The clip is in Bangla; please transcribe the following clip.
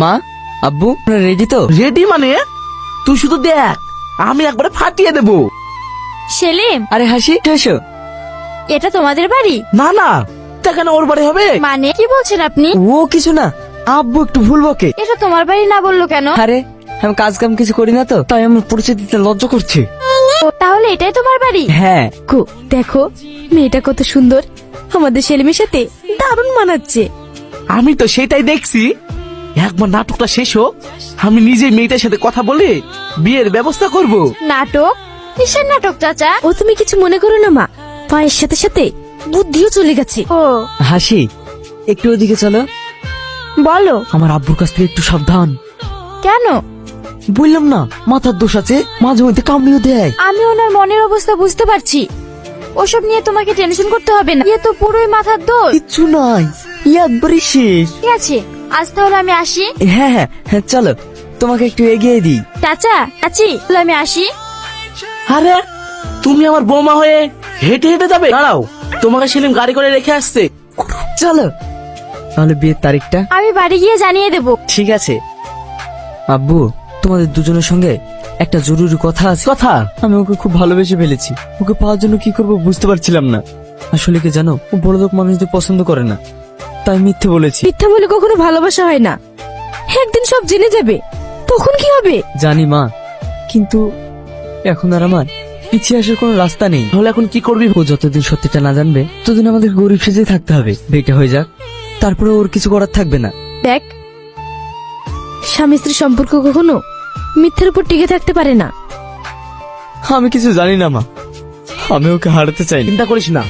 মা, আব্বু, আপনারা রেডি তো? রেডি মানে? তুই শুধু দেখ, আমি একবারে ফাটিয়ে দেবো। সেলিম, আরে হাসি, এসো। এটা তোমাদের বাড়ি? না না, তা কেন ওর বাড়ি হবে? মানে কি বলছেন আপনি? ও কিছু না, আব্বু একটু ভুল বকে। এটা তোমার বাড়ি না বললো কেন? আরে আমি কাজ কাম কিছু করি না তো, তাই আমার পরিচয় দিতে লজ্জা করছে। ও, তাহলে এটাই তোমার বাড়ি? হ্যাঁ। কো দেখো, মেয়েটা কত সুন্দর, আমাদের সেলিমের সাথে দারুণ মানাচ্ছে। আমি তো সেটাই দেখছি। একবার নাটকটা শেষ হোক, আমি নিজে মেয়েটার সাথে কথা বলে বিয়ের ব্যবস্থা করব। নাটক? কিসের নাটক চাচা? ও তুমি কিছু মনে করো না মা, পায়ের সাথে সাথে বুদ্ধিও চলে গেছে। ও, হাসি, একটু ওদিকে চলো। বলো। আমার আব্বুর কাছ থেকে একটু সাবধান। কেন? বললাম না, মাথার দোষ আছে, মাঝে মধ্যে কামড়িও দেয়। আমি ওনার মনের অবস্থা বুঝতে পারছি। ওসব নিয়ে তোমাকে টেনশন করতে হবে না, ইয়ে তো পুরোই মাথার দোষ। কিচ্ছু নাই, একবারই শেষ। ঠিক আছে, আজ তাহলে আমি আসি। হ্যাঁ হ্যাঁ হ্যাঁ, চলো তোমাকে একটু এগিয়ে দিই। চাচা, আছি, তাহলে আমি আসি। আরে তুমি আমার বৌমা হয়ে হেঁটে হেঁটে যাবে? দাঁড়াও, তোমাকে সেলিম গাড়ি করে রেখে আসছে। চলো তাহলে বিয়ের তারিখটা। আমি বাড়ি গিয়ে জানিয়ে দেবো। ঠিক আছে। আব্বু, তোমাদের দুজনের সঙ্গে একটা জরুরি কথা আছে। কথা? আমি ওকে খুব ভালোবেসে ফেলেছি, ওকে পাওয়ার জন্য কি করব বুঝতে পারছিলাম না। আসলে কি জানো, ও বড়লোক মানুষদের পছন্দ করে না, তাই মিথ্যে বলেছি। মিথ্যা বলে কখনো ভালোবাসা হয় না, একদিন সব জেনে যাবে, তখন কি হবে? জানি মা, কিন্তু এখন আর আমার পিছিয়ে আসার কোনো রাস্তা নেই। তাহলে এখন কি করবি? ও যতদিন সত্যিটা না জানবে ততদিন আমাদের গরিব সেজে থাকতে হবে। বিয়েটা হয়ে যাক, তারপরে ওর কিছু করার থাকবে না। দেখ, স্বামী স্ত্রী সম্পর্ক কখনো মিথ্যার উপর টিকে থাকতে পারে না। আমি কিছু জানি না মা, আমি ওকে হারাতে চাই। চিন্তা করিস না,